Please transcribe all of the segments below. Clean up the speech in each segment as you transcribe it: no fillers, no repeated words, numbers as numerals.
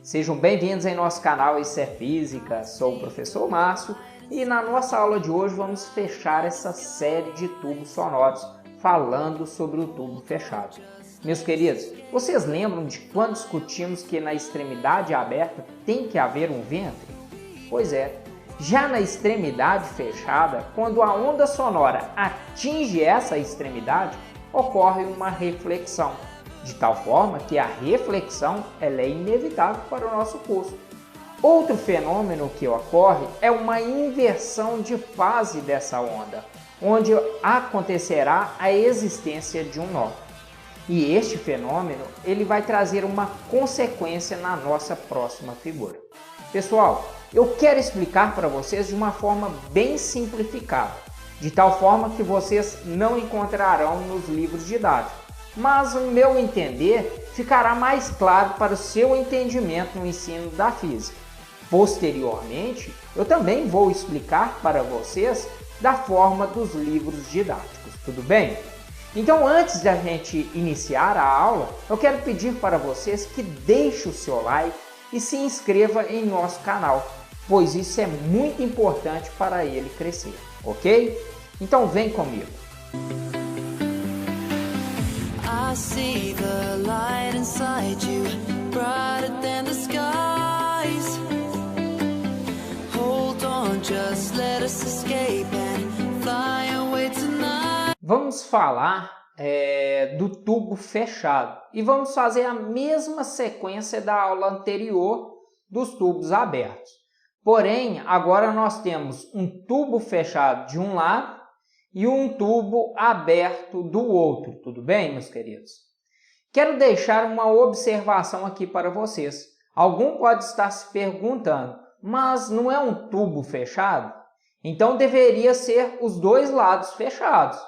Sejam bem-vindos em nosso canal Isso é Física, sou o professor Márcio e na nossa aula de hoje vamos fechar essa série de tubos sonoros falando sobre o tubo fechado. Meus queridos, vocês lembram de quando discutimos que na extremidade aberta tem que haver um ventre? Pois é, já na extremidade fechada, quando a onda sonora atinge essa extremidade, ocorre uma reflexão, de tal forma que a reflexão ela é inevitável para o nosso curso. Outro fenômeno que ocorre é uma inversão de fase dessa onda, onde acontecerá a existência de um nó. E este fenômeno ele vai trazer uma consequência na nossa próxima figura. Pessoal, eu quero explicar para vocês de uma forma bem simplificada, de tal forma que vocês não encontrarão nos livros didáticos, mas o meu entender ficará mais claro para o seu entendimento no ensino da física. Posteriormente, eu também vou explicar para vocês da forma dos livros didáticos, tudo bem? Então, antes da gente iniciar a aula, eu quero pedir para vocês que deixem o seu like e se inscreva em nosso canal, pois isso é muito importante para ele crescer, ok? Então vem comigo! I see the light inside you, brighter than the skies. Hold on, just let us escape and fly away tonight. Vamos falar do tubo fechado e vamos fazer a mesma sequência da aula anterior dos tubos abertos. Porém, agora nós temos um tubo fechado de um lado e um tubo aberto do outro, tudo bem, meus queridos? Quero deixar uma observação aqui para vocês. Algum pode estar se perguntando, mas não é um tubo fechado? Então deveria ser os dois lados fechados.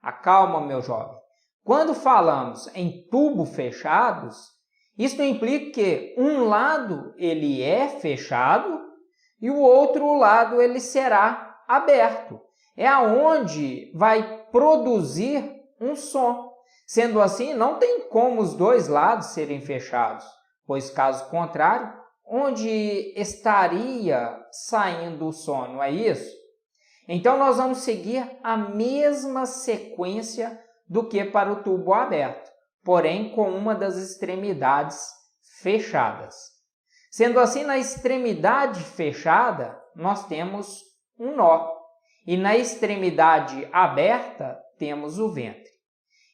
Acalma, meu jovem. Quando falamos em tubo fechados, isso implica que um lado ele é fechado e o outro lado ele será aberto. É aonde vai produzir um som. Sendo assim, não tem como os dois lados serem fechados, pois caso contrário, onde estaria saindo o som, não é isso? Então nós vamos seguir a mesma sequência do que para o tubo aberto, porém com uma das extremidades fechadas. Sendo assim, na extremidade fechada, nós temos um nó. E na extremidade aberta, temos o ventre.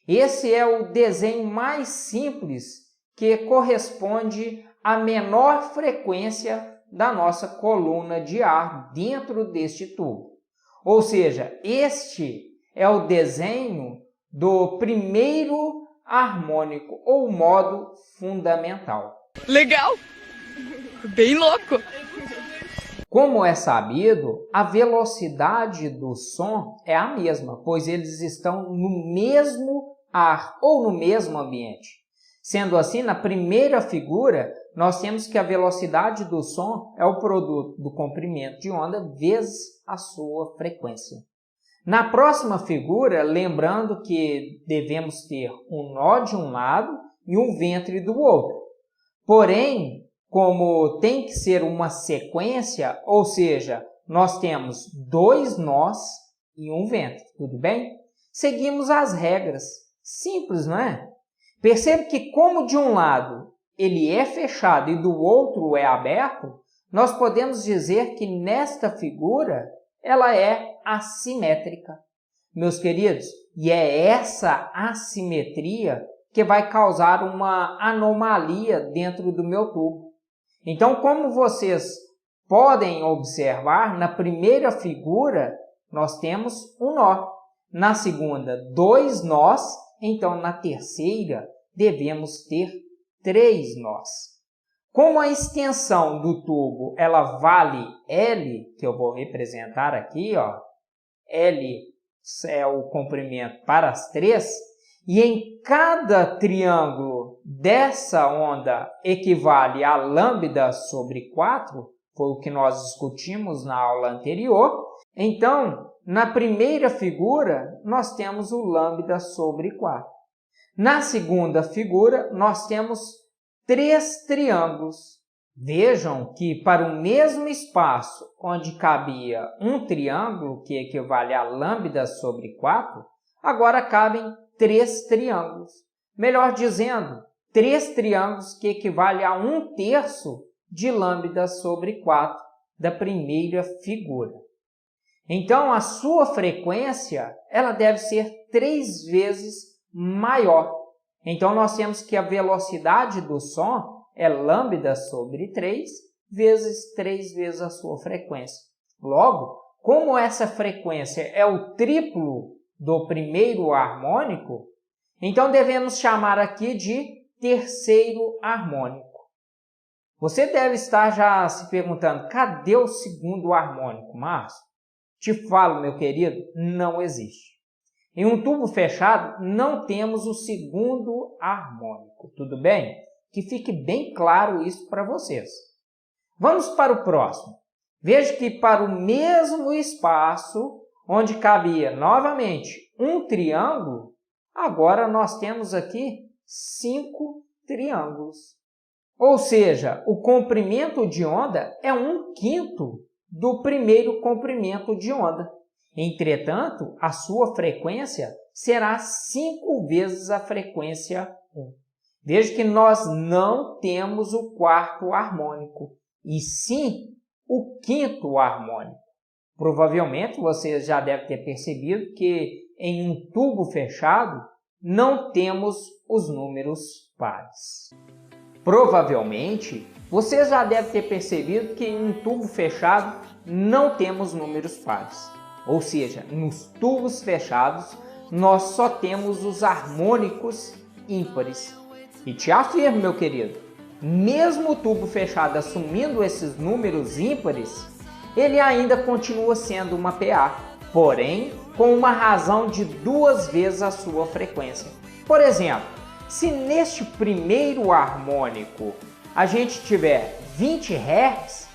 Esse é o desenho mais simples que corresponde à menor frequência da nossa coluna de ar dentro deste tubo. Ou seja, este é o desenho do primeiro harmônico ou modo fundamental. Legal! Bem louco! Como é sabido, a velocidade do som é a mesma, pois eles estão no mesmo ar ou no mesmo ambiente. Sendo assim, na primeira figura, nós temos que a velocidade do som é o produto do comprimento de onda vezes a sua frequência. Na próxima figura, lembrando que devemos ter um nó de um lado e um ventre do outro. Porém, como tem que ser uma sequência, ou seja, nós temos dois nós e um ventre, tudo bem? Seguimos as regras. Simples, não é? Percebe que como de um lado ele é fechado e do outro é aberto, nós podemos dizer que nesta figura ela é assimétrica. Meus queridos, e é essa assimetria que vai causar uma anomalia dentro do meu tubo. Então, como vocês podem observar, na primeira figura nós temos um nó, na segunda dois nós, então na terceira devemos ter três nós. Como a extensão do tubo ela vale L, que eu vou representar aqui, ó, L é o comprimento para as três, e em cada triângulo dessa onda equivale a lambda sobre 4, foi o que nós discutimos na aula anterior. Então, na primeira figura, nós temos o lambda sobre 4. Na segunda figura, nós temos três triângulos. Vejam que para o mesmo espaço onde cabia um triângulo, que equivale a lambda sobre 4, agora cabem 3 triângulos. Melhor dizendo, 3 triângulos que equivale a 1/3 de lambda sobre 4 da primeira figura. Então, a sua frequência ela deve ser 3 vezes maior. Então, nós temos que a velocidade do som é lambda sobre 3 vezes 3 vezes a sua frequência. Logo, como essa frequência é o triplo do primeiro harmônico, então devemos chamar aqui de terceiro harmônico. Você deve estar já se perguntando, cadê o segundo harmônico, Márcio? Te falo, meu querido, não existe. Em um tubo fechado, não temos o segundo harmônico, tudo bem? Que fique bem claro isso para vocês. Vamos para o próximo. Veja que para o mesmo espaço, onde cabia novamente um triângulo, agora nós temos aqui 5 triângulos. Ou seja, o comprimento de onda é 1/5 do primeiro comprimento de onda. Entretanto, a sua frequência será 5 vezes a frequência 1. Veja que nós não temos o quarto harmônico, e sim o quinto harmônico. Provavelmente você já deve ter percebido que em um tubo fechado não temos os números pares. Provavelmente você já deve ter percebido que em um tubo fechado não temos números pares. Ou seja, nos tubos fechados nós só temos os harmônicos ímpares. E te afirmo, meu querido, mesmo o tubo fechado assumindo esses números ímpares, ele ainda continua sendo uma PA, porém com uma razão de 2 vezes a sua frequência. Por exemplo, se neste primeiro harmônico a gente tiver 20 Hz,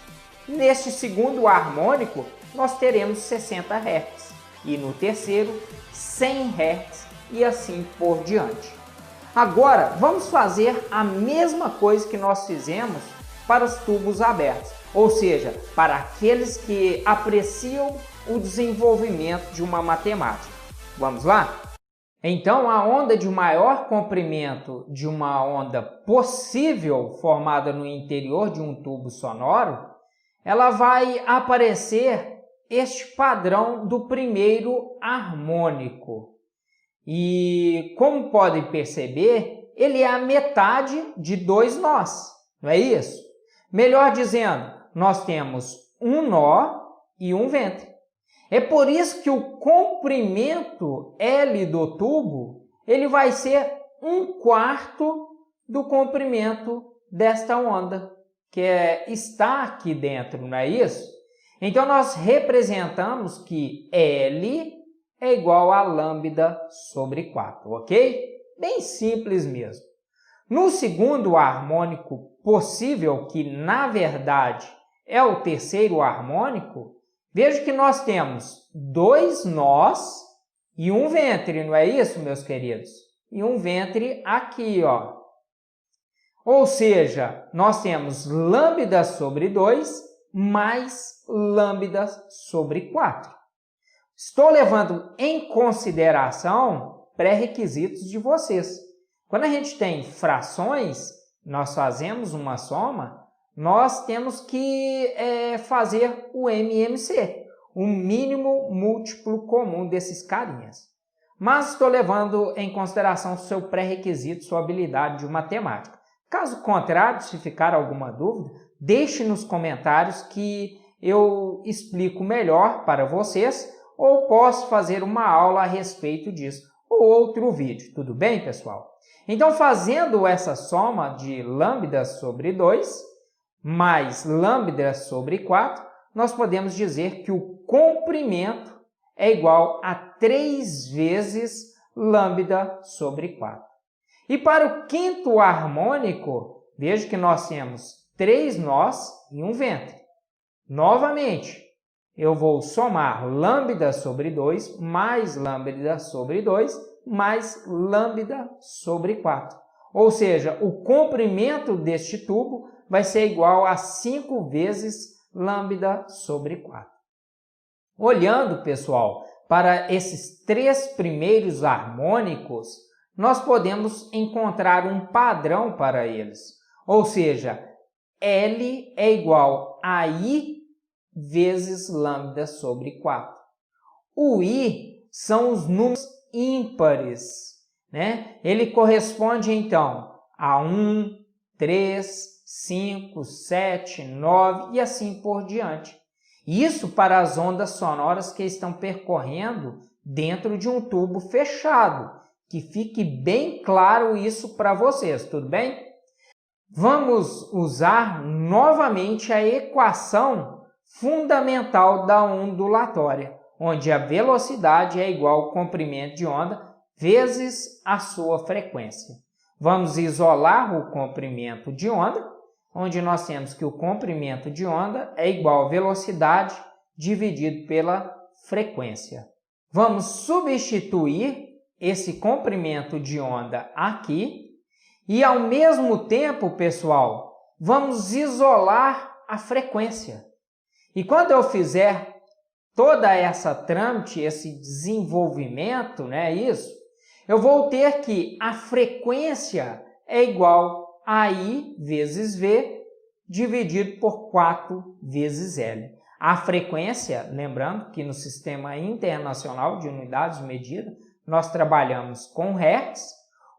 neste segundo harmônico nós teremos 60 Hz e no terceiro 100 Hz e assim por diante. Agora vamos fazer a mesma coisa que nós fizemos para os tubos abertos, ou seja, para aqueles que apreciam o desenvolvimento de uma matemática. Vamos lá? Então, a onda de maior comprimento de uma onda possível formada no interior de um tubo sonoro, ela vai aparecer este padrão do primeiro harmônico. E, como podem perceber, ele é a metade de 2 nós, não é isso? Melhor dizendo, nós temos um nó e um ventre. É por isso que o comprimento L do tubo ele vai ser 1/4 do comprimento desta onda, que está aqui dentro, não é isso? Então, nós representamos que L é igual a lambda sobre 4, ok? Bem simples mesmo. No segundo harmônico possível, que na verdade é o terceiro harmônico, veja que nós temos 2 nós e um ventre, não é isso, meus queridos? E um ventre aqui, ó. Ou seja, nós temos lambda sobre 2 mais lambda sobre 4. Estou levando em consideração pré-requisitos de vocês. Quando a gente tem frações, nós fazemos uma soma, nós temos que fazer o MMC, o mínimo múltiplo comum desses carinhas. Mas estou levando em consideração seu pré-requisito, sua habilidade de matemática. Caso contrário, se ficar alguma dúvida, deixe nos comentários que eu explico melhor para vocês, ou posso fazer uma aula a respeito disso, ou outro vídeo, tudo bem, pessoal? Então, fazendo essa soma de lambda sobre 2 mais lambda sobre 4, nós podemos dizer que o comprimento é igual a 3 vezes lambda sobre 4. E para o quinto harmônico, veja que nós temos 3 nós e um ventre. Novamente, eu vou somar lambda sobre 2 mais lambda sobre 2 mais lambda sobre 4. Ou seja, o comprimento deste tubo vai ser igual a 5 vezes lambda sobre 4. Olhando, pessoal, para esses 3 primeiros harmônicos, nós podemos encontrar um padrão para eles. Ou seja, L é igual a I vezes lambda sobre 4. O I são os números ímpares, né? Ele corresponde, então, a 1, 3, 5, 7, 9 e assim por diante. Isso para as ondas sonoras que estão percorrendo dentro de um tubo fechado. Que fique bem claro isso para vocês, tudo bem? Vamos usar novamente a equação fundamental da ondulatória, onde a velocidade é igual ao comprimento de onda vezes a sua frequência. Vamos isolar o comprimento de onda, onde nós temos que o comprimento de onda é igual a velocidade dividido pela frequência. Vamos substituir esse comprimento de onda aqui e, ao mesmo tempo, pessoal, vamos isolar a frequência. E quando eu fizer toda essa trâmite, esse desenvolvimento, né, eu vou ter que a frequência é igual a I vezes V dividido por 4 vezes L. A frequência, lembrando que no Sistema Internacional de Unidades de Medida, nós trabalhamos com Hertz.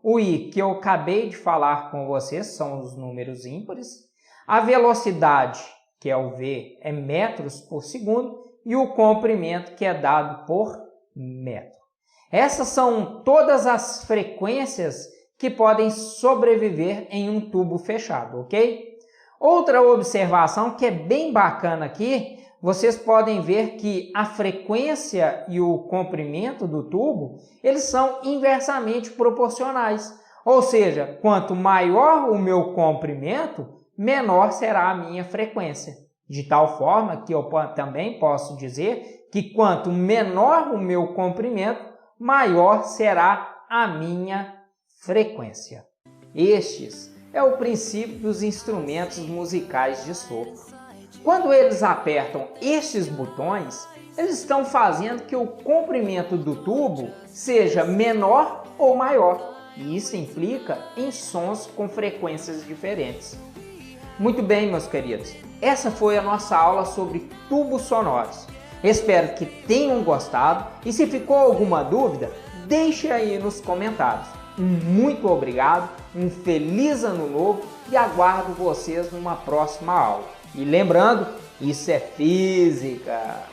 O I, que eu acabei de falar com vocês, são os números ímpares. A velocidade, que é o V, é metros por segundo. E o comprimento, que é dado por metro. Essas são todas as frequências que podem sobreviver em um tubo fechado, ok? Outra observação que é bem bacana aqui, vocês podem ver que a frequência e o comprimento do tubo, eles são inversamente proporcionais. Ou seja, quanto maior o meu comprimento, menor será a minha frequência. De tal forma que eu também posso dizer que quanto menor o meu comprimento, maior será a minha frequência. Estes é o princípio dos instrumentos musicais de sopro. Quando eles apertam estes botões, eles estão fazendo que o comprimento do tubo seja menor ou maior. E isso implica em sons com frequências diferentes. Muito bem, meus queridos. Essa foi a nossa aula sobre tubos sonoros. Espero que tenham gostado e se ficou alguma dúvida, deixe aí nos comentários. Muito obrigado, um feliz ano novo e aguardo vocês numa próxima aula. E lembrando, isso é física!